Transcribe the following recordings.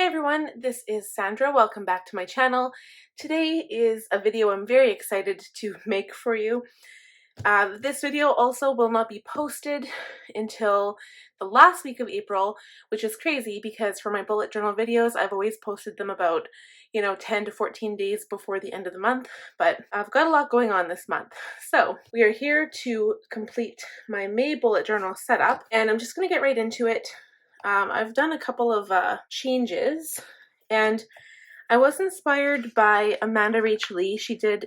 Hi everyone, this is Sandra. Welcome back to my channel. Today is a video I'm very excited to make for you. This video also will not be posted until the last week of April, which is crazy because for my bullet journal videos, I've always posted them about, 10 to 14 days before the end of the month, but I've got a lot going on this month. So we are here to complete my May bullet journal setup, and I'm just going to get right into it. I've done a couple of changes, and I was inspired by Amanda Rach Lee. She did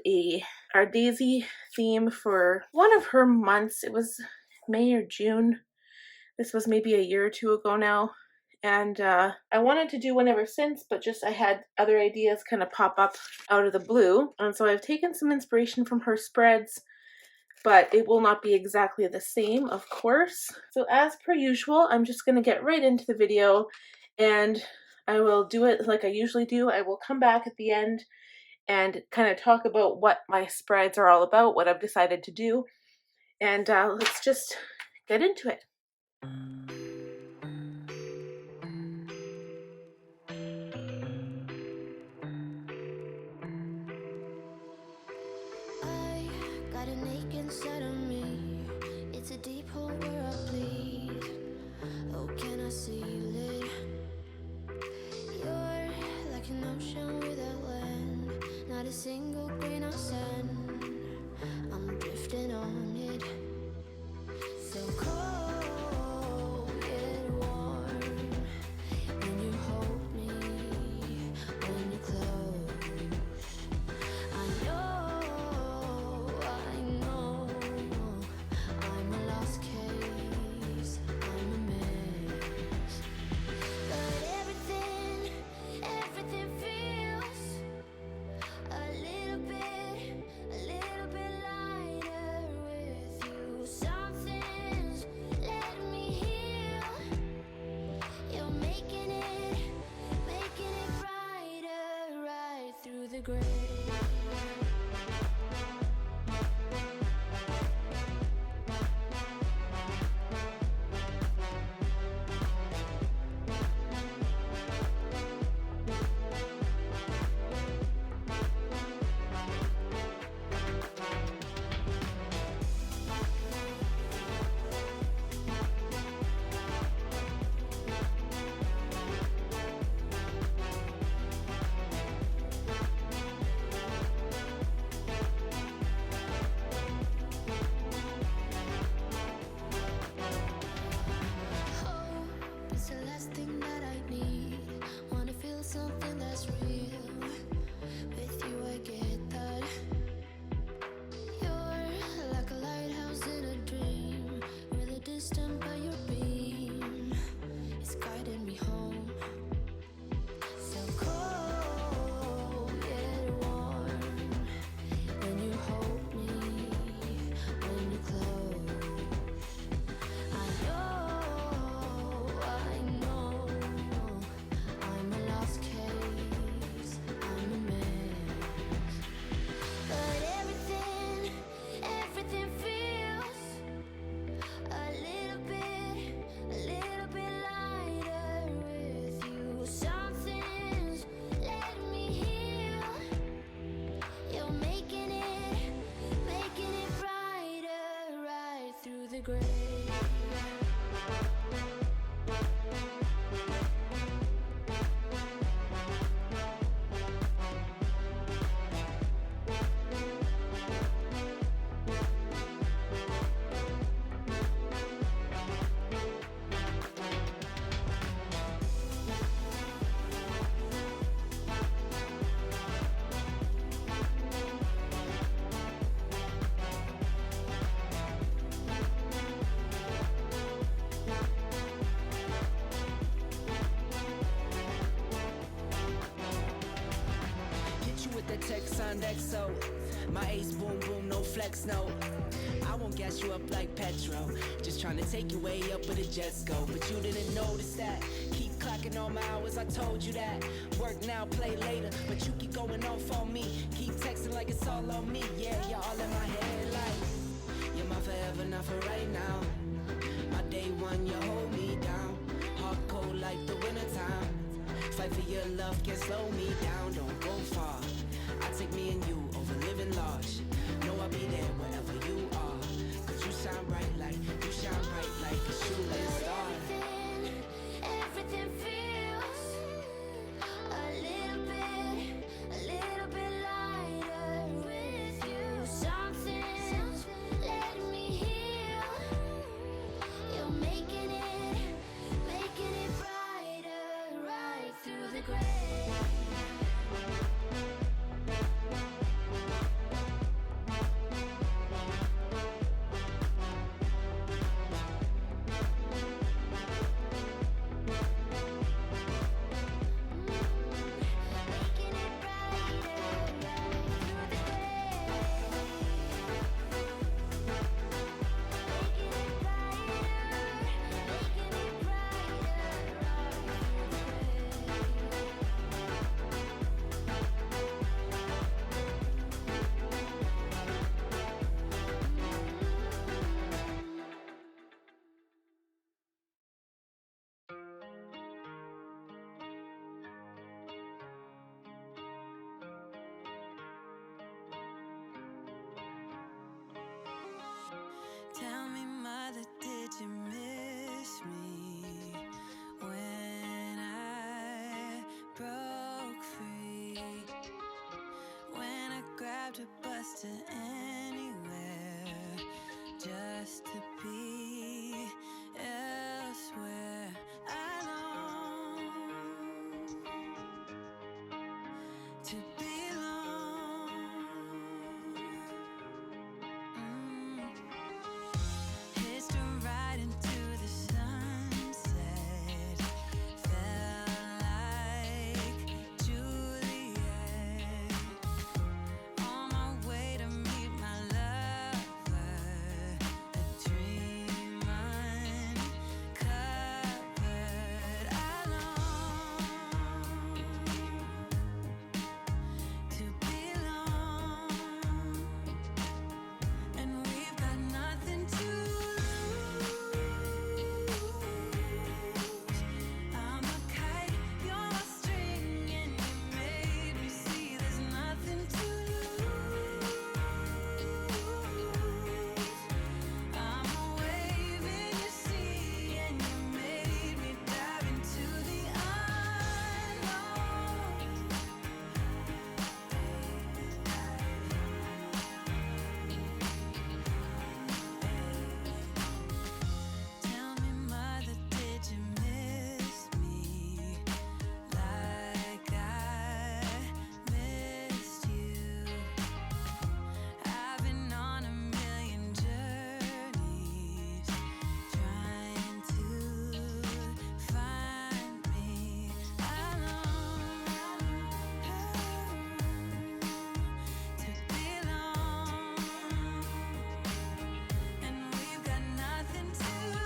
our Daisy theme for one of her months. It was May or June. This was maybe a year or two ago now. And I wanted to do one ever since, but just I had other ideas kind of pop up out of the blue. And so I've taken some inspiration from her spreads, but it will not be exactly the same, of course. So as per usual, I'm just going to get right into the video, and I will do it like I usually do. I will come back at the end and kind of talk about what my spreads are all about, what I've decided to do, and let's just get into it. Inside of me, it's a deep hole where I bleed. Oh, can I seal it? You're like an ocean without land, not a single grain of sand. I'm drifting on it, so cold yet warm. When you hold me, when you close, I know. Great. Great. Text on XO, my ace boom boom, no flex, no. I won't gas you up like petrol, just trying to take you way up where the jets go. But you didn't notice that. Keep clocking all my hours, I told you that. Work now, play later, but you keep going off on me. Keep texting like it's all on me. Yeah, you're all in my head like you're my forever, not for right now. My day one, you hold me down. Hard cold like the wintertime. fight for your love can't slow me down, don't go far. I take me and you over living large. Know I'll be there wherever you are. Cause you shine bright like a shooting star. Everything feels a little bit lighter with you. Something's letting me heal. You're making it brighter right through the gray. Tell me, mother, did you miss me when I broke free? When I grabbed a bus to anywhere just to be elsewhere. I long to belong. Hitched a ride into the sunset. Felt like Juliet. On my way to meet my lover. A dream uncovered. I long to belong. And we've got nothing to lose. I'm a kite, you're a string, and you made me see there's nothing to lose. I'm a wave in your sea, and you made me dive into the unknown. Tell me, mother, did you miss me like I missed you? I've been on a million journeys trying to find me. I long to belong. And we've got nothing to lose.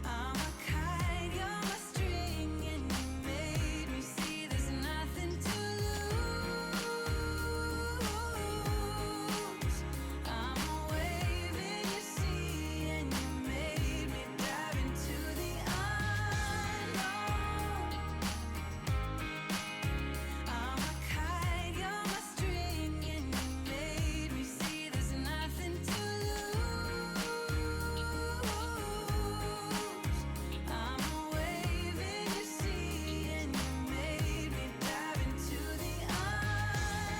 I'm a kite, you're a string, and you made me see there's nothing to lose. I'm a wave in your sea, and you made me dive into the unknown. I'm a kite, you're my string, and you made me see there's nothing to lose. I'm a wave in your sea, and you made me dive into the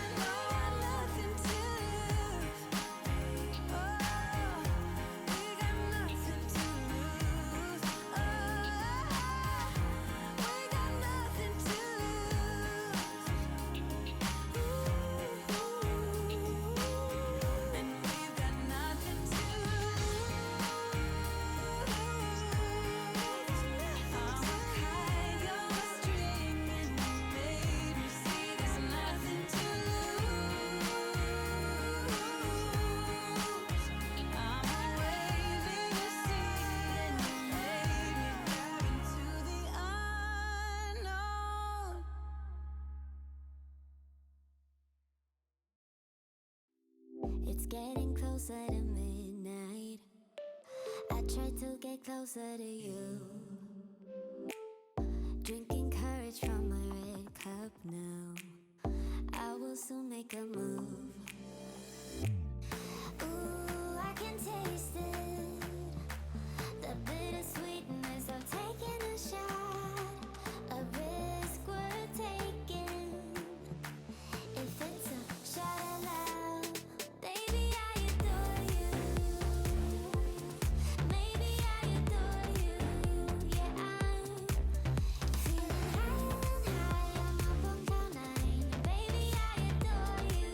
unknown. Nothing to lose. Oh, we got nothing to lose. Oh, we got nothing to lose. And we've got nothing to lose. I'm a kite, you're a string, and you made me see there's nothing to lose. I'm a wave in your sea, and you made me dive into the unknown. It's getting closer to midnight. I try to get closer to you. Drinking courage from my red cup now. I will soon make a move. Ooh, I can taste it. The bittersweetness of taking a shot. A risk worth taking. If it's a shot of love, baby, I adore you. Maybe I adore you. Yeah, I'm feeling high, I'm up on cloud nine. Baby, I adore you.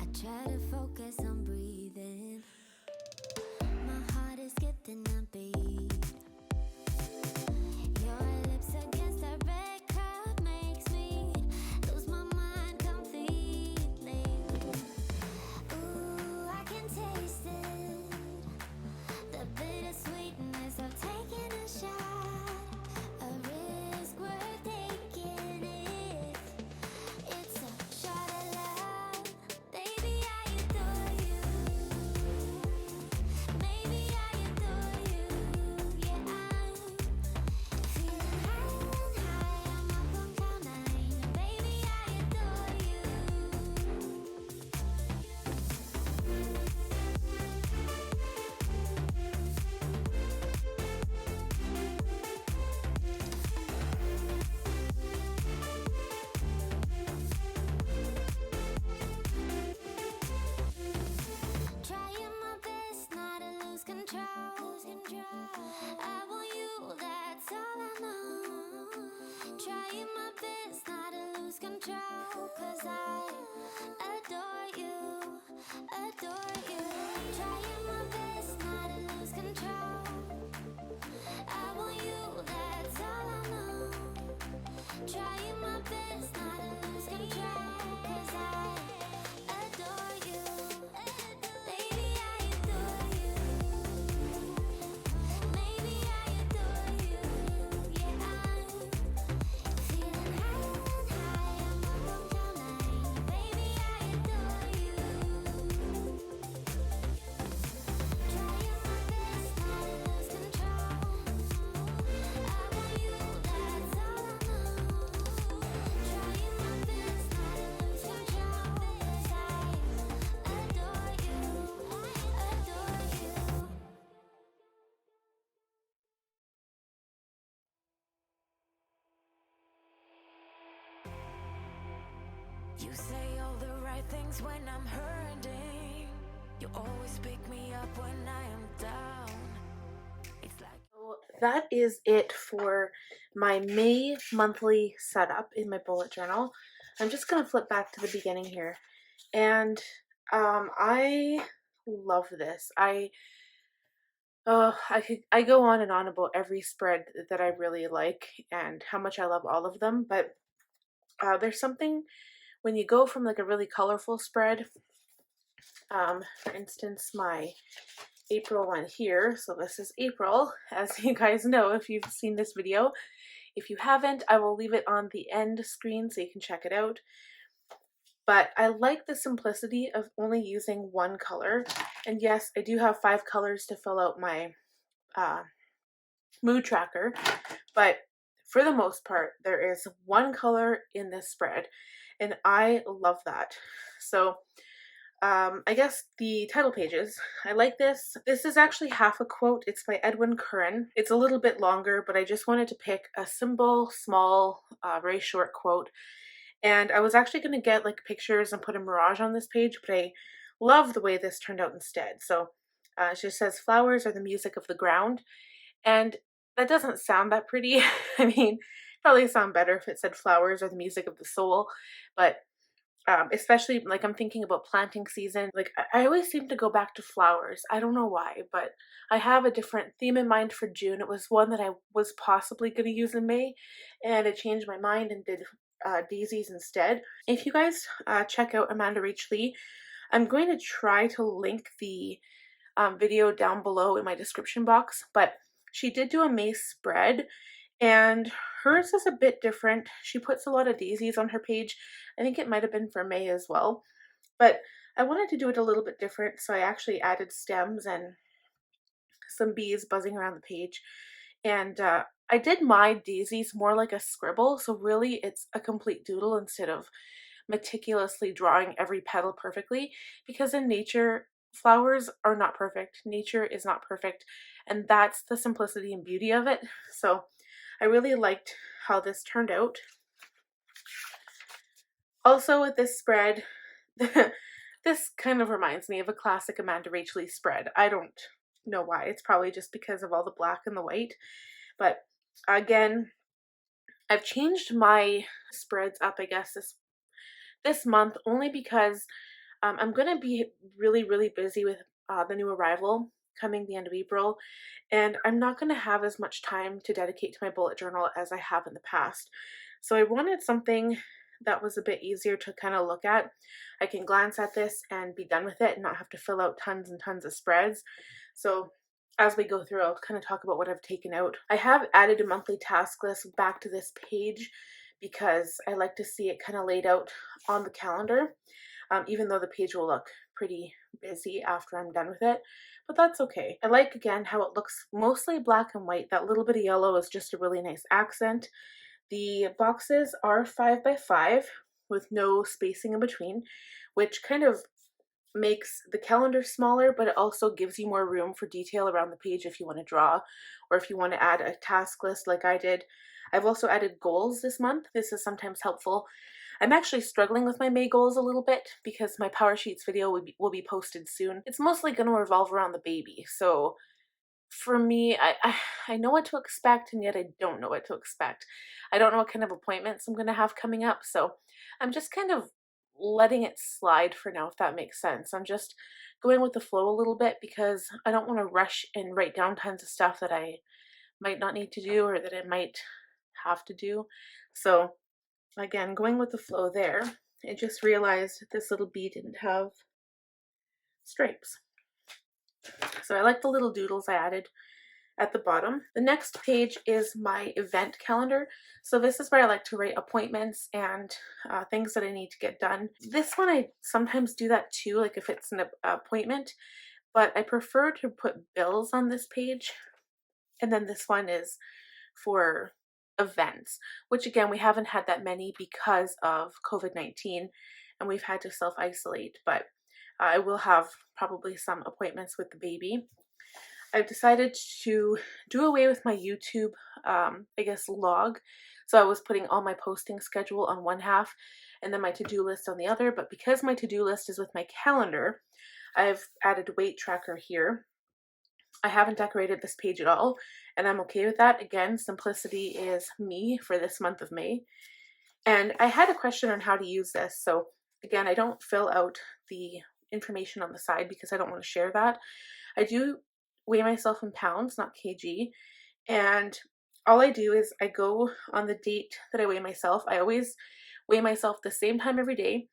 I try to focus on breathing. My heart is skipping a beat. Your lips against the red cup makes me lose my mind completely. Ooh, I can taste it. The bittersweetness of taking a shot. A risk worth taking it. It's a shot of love. Baby, I adore you. Maybe I adore you. Yeah, I'm feeling high, I'm up on cloud nine. Baby, I adore you. Trying my best not to lose control. I want you, that's all I know. Trying my best not to lose control. 'Cause I adore you, adore you. Trying my best not to lose control. I want you, that's all I know. Trying my best not to lose control. 'Cause I adore you. Baby, I adore you. Maybe I adore you. Yeah, I'm feeling high, I'm up on cloud nine. Baby, I adore you. Trying my best not to lose control. I want you, that's all I know. Trying my best not to lose control. 'Cause I adore you, adore you. You say all the right things when I'm hurting. You always pick me up when I am down. It's like So that is it for my May monthly setup in my bullet journal. I'm just going to flip back to the beginning here. And I love this. I go on and on about every spread that I really like and how much I love all of them, but there's something when you go from like a really colorful spread, for instance, my April one here. So this is April, as you guys know if you've seen this video. If you haven't, I will leave it on the end screen so you can check it out. But I like the simplicity of only using one color. And yes, I do have 5 colors to fill out my mood tracker, but for the most part, there is one color in this spread, and I love that. So I guess the title pages, I like this. This is actually half a quote. It's by Edwin Curran. It's a little bit longer, but I just wanted to pick a simple, small, very short quote. And I was actually going to get like pictures and put a mirage on this page, but I love the way this turned out instead. So it just says, flowers are the music of the ground. And that doesn't sound that pretty. I mean, probably sound better if it said flowers are the music of the soul. But especially like I'm thinking about planting season. Like I always seem to go back to flowers. I don't know why, but I have a different theme in mind for June. It was one that I was possibly going to use in May, and I changed my mind and did daisies instead. If you guys check out Amanda Reach Lee, I'm going to try to link the video down below in my description box, but she did do a May spread, and hers is a bit different. She puts a lot of daisies on her page. I think it might have been for May as well, but I wanted to do it a little bit different, so I actually added stems and some bees buzzing around the page. And I did my daisies more like a scribble, so really it's a complete doodle instead of meticulously drawing every petal perfectly, because in nature, flowers are not perfect. Nature is not perfect, and that's the simplicity and beauty of it. So I really liked how this turned out. Also with this spread, this kind of reminds me of a classic Amanda Rachel spread. I don't know why. It's probably just because of all the black and the white. But again, I've changed my spreads up, I guess, this month only because I'm going to be really busy with the new arrival coming the end of April, and I'm not going to have as much time to dedicate to my bullet journal as I have in the past. So I wanted something that was a bit easier to kind of look at. I can glance at this and be done with it and not have to fill out tons and tons of spreads. So as we go through, I'll kind of talk about what I've taken out. I have added a monthly task list back to this page because I like to see it kind of laid out on the calendar, even though the page will look pretty busy after I'm done with it, but that's okay. I like, again, how it looks mostly black and white. That little bit of yellow is just a really nice accent. The boxes are 5 by 5 with no spacing in between, which kind of makes the calendar smaller, but it also gives you more room for detail around the page if you want to draw, or if you want to add a task list like I did. I've also added goals this month. This is sometimes helpful. I'm actually struggling with my May goals a little bit because my Power Sheets video will be posted soon. It's mostly going to revolve around the baby, so for me, I know what to expect, and yet I don't know what to expect. I don't know what kind of appointments I'm going to have coming up, so I'm just kind of letting it slide for now, if that makes sense. I'm just going with the flow a little bit because I don't want to rush and write down tons of stuff that I might not need to do or that I might have to do. So again, going with the flow there. I just realized this little bee didn't have stripes. So I like the little doodles I added at the bottom. The next page is my event calendar. So this is where I like to write appointments and things that I need to get done. This one I sometimes do that too, like if it's an appointment, but I prefer to put bills on this page. And then this one is for events, which again, we haven't had that many because of COVID-19 and we've had to self-isolate, but I will have probably some appointments with the baby. I've decided to do away with my YouTube, I guess, log. So I was putting all my posting schedule on one half and then my to-do list on the other, but because my to-do list is with my calendar, I've added a weight tracker here. I haven't decorated this page at all, and I'm okay with that. Again, simplicity is me for this month of May. And I had a question on how to use this. So again, I don't fill out the information on the side because I don't want to share that. I do weigh myself in pounds, not kg. And all I do is I go on the date that I weigh myself. I always weigh myself the same time every day,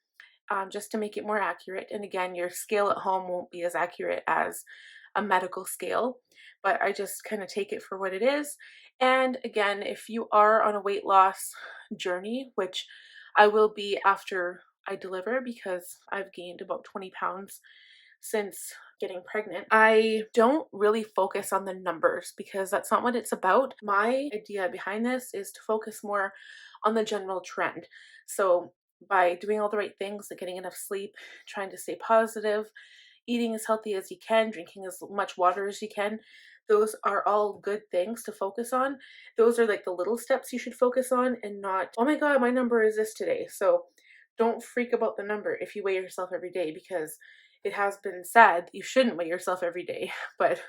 just to make it more accurate. And again, your scale at home won't be as accurate as a medical scale, but I just kind of take it for what it is. And again, if you are on a weight loss journey, which I will be after I deliver because I've gained about 20 pounds since getting pregnant, I don't really focus on the numbers because that's not what it's about. My idea behind this is to focus more on the general trend. So by doing all the right things, like getting enough sleep, trying to stay positive, eating as healthy as you can, drinking as much water as you can, those are all good things to focus on. Those are like the little steps you should focus on, and not, oh my god, my number is this today. So don't freak about the number if you weigh yourself every day, because it has been said you shouldn't weigh yourself every day, but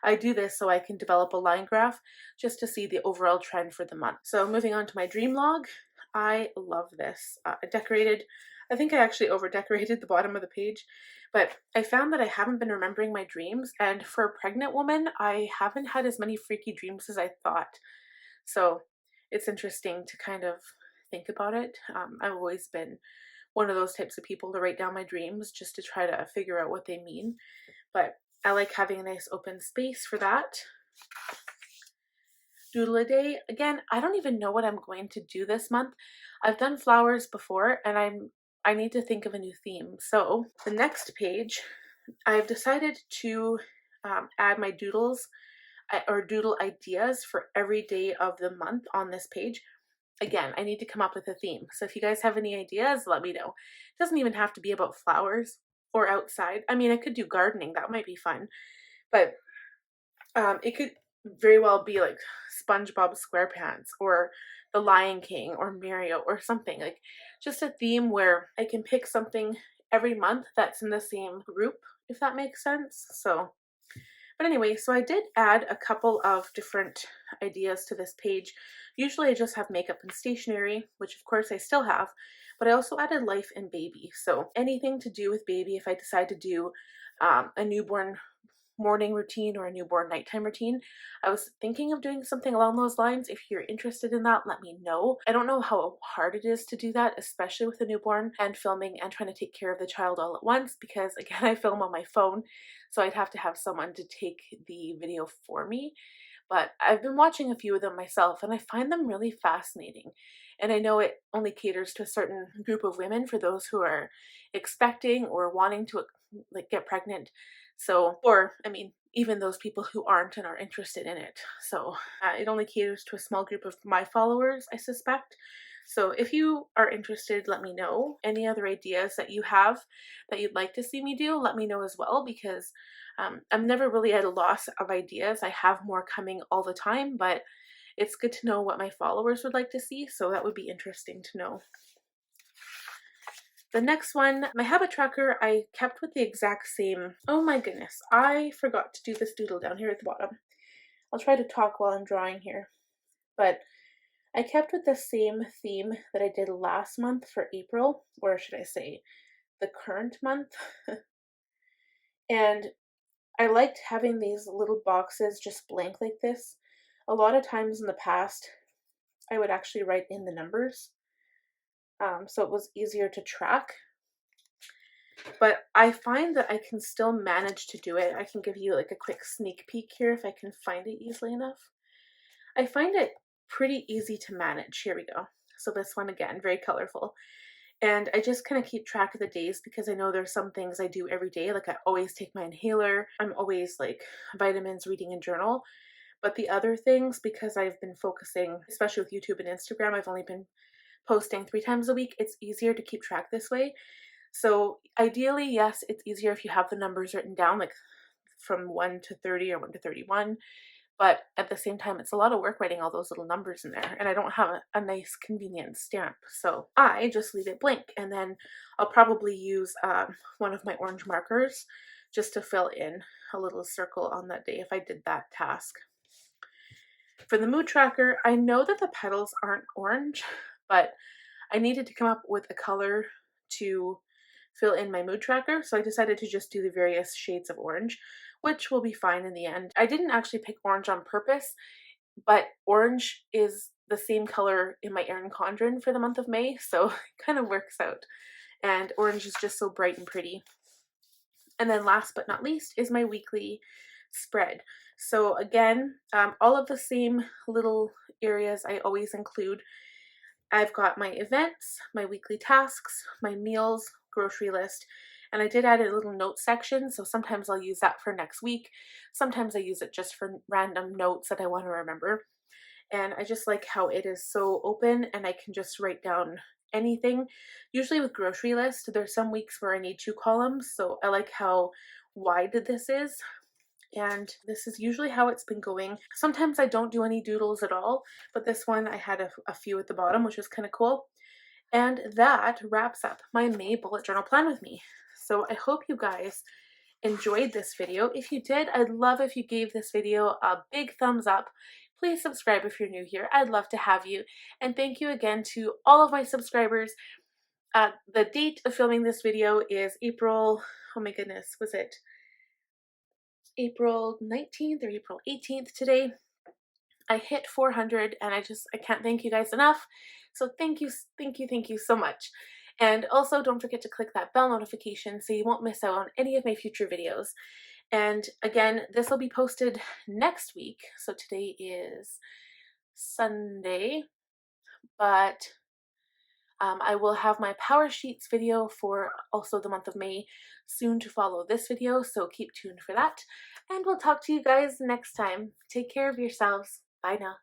I do this so I can develop a line graph just to see the overall trend for the month. So moving on to my dream log, I love this. I think I actually over decorated the bottom of the page, but I found that I haven't been remembering my dreams, and for a pregnant woman, I haven't had as many freaky dreams as I thought. So it's interesting to kind of think about it. I've always been one of those types of people to write down my dreams just to try to figure out what they mean, but I like having a nice open space for that. Doodle a day. Again, I don't even know what I'm going to do this month. I've done flowers before and I need to think of a new theme. So the next page, I've decided to add my doodles or Doodle Ideas for every day of the month on this page. Again, I need to come up with a theme. So if you guys have any ideas, let me know. It doesn't even have to be about flowers or outside. I mean, I could do gardening. That might be fun. But it could very well be like SpongeBob SquarePants or The Lion King or Mario or something. Like just a theme where I can pick something every month that's in the same group, if that makes sense. So, but anyway, so I did add a couple of different ideas to this page. Usually I just have makeup and stationery, which of course I still have, but I also added life and baby. So anything to do with baby, if I decide to do a newborn morning routine or a newborn nighttime routine. I was thinking of doing something along those lines. If you're interested in that, let me know. I don't know how hard it is to do that, especially with a newborn and filming and trying to take care of the child all at once, because again, I film on my phone, so I'd have to have someone to take the video for me. But I've been watching a few of them myself and I find them really fascinating. And I know it only caters to a certain group of women, for those who are expecting or wanting to like get pregnant. So, or I mean, even those people who aren't and are interested in it. So it only caters to a small group of my followers, I suspect. So if you are interested, let me know. Any other ideas that you have that you'd like to see me do, let me know as well, because I'm never really at a loss of ideas. I have more coming all the time, but it's good to know what my followers would like to see, so that would be interesting to know. The next one, my habit tracker, I kept with the exact same. Oh my goodness, I forgot to do this doodle down here at the bottom. I'll try to talk while I'm drawing here. But I kept with the same theme that I did last month for April, or should I say the current month. And I liked having these little boxes just blank like this. A lot of times in the past, I would actually write in the numbers. So it was easier to track. But I find that I can still manage to do it. I can give you like a quick sneak peek here if I can find it easily enough. I find it pretty easy to manage. Here we go. So this one again, very colorful. And I just kind of keep track of the days, because I know there's some things I do every day. Like I always take my inhaler. I'm always like vitamins, reading, and journal. But the other things, because I've been focusing, especially with YouTube and Instagram, I've only been posting 3 times a week. It's easier to keep track this way. So ideally, yes, it's easier if you have the numbers written down, like from 1 to 30 or 1 to 31. But at the same time, it's a lot of work writing all those little numbers in there, and I don't have a nice convenient stamp. So I just leave it blank, and then I'll probably use one of my orange markers just to fill in a little circle on that day if I did that task. For the mood tracker, I know that the petals aren't orange, but I needed to come up with a color to fill in my mood tracker, so I decided to just do the various shades of orange, which will be fine in the end. I didn't actually pick orange on purpose, but orange is the same color in my Erin Condren for the month of May, so it kind of works out. And orange is just so bright and pretty. And then last but not least is my weekly spread. So again, all of the same little areas I always include. I've got my events, my weekly tasks, my meals, grocery list, and I did add a little note section, so sometimes I'll use that for next week. Sometimes I use it just for random notes that I want to remember. And I just like how it is so open and I can just write down anything. Usually with grocery list, there's some weeks where I need 2 columns, so I like how wide this is. And this is usually how it's been going. Sometimes I don't do any doodles at all, but this one I had a few at the bottom, which was kind of cool. And that wraps up my May bullet journal plan with me. So I hope you guys enjoyed this video. If you did, I'd love if you gave this video a big thumbs up. Please subscribe if you're new here. I'd love to have you. And thank you again to all of my subscribers. The date of filming this video is April, oh my goodness, was it April 19th or April 18th today? I hit 400 and I can't thank you guys enough. So thank you so much. And also don't forget to click that bell notification so you won't miss out on any of my future videos. And again, this will be posted next week. So today is Sunday, but I will have my power sheets video for also the month of May soon to follow this video, so keep tuned for that. And we'll talk to you guys next time. Take care of yourselves. Bye now.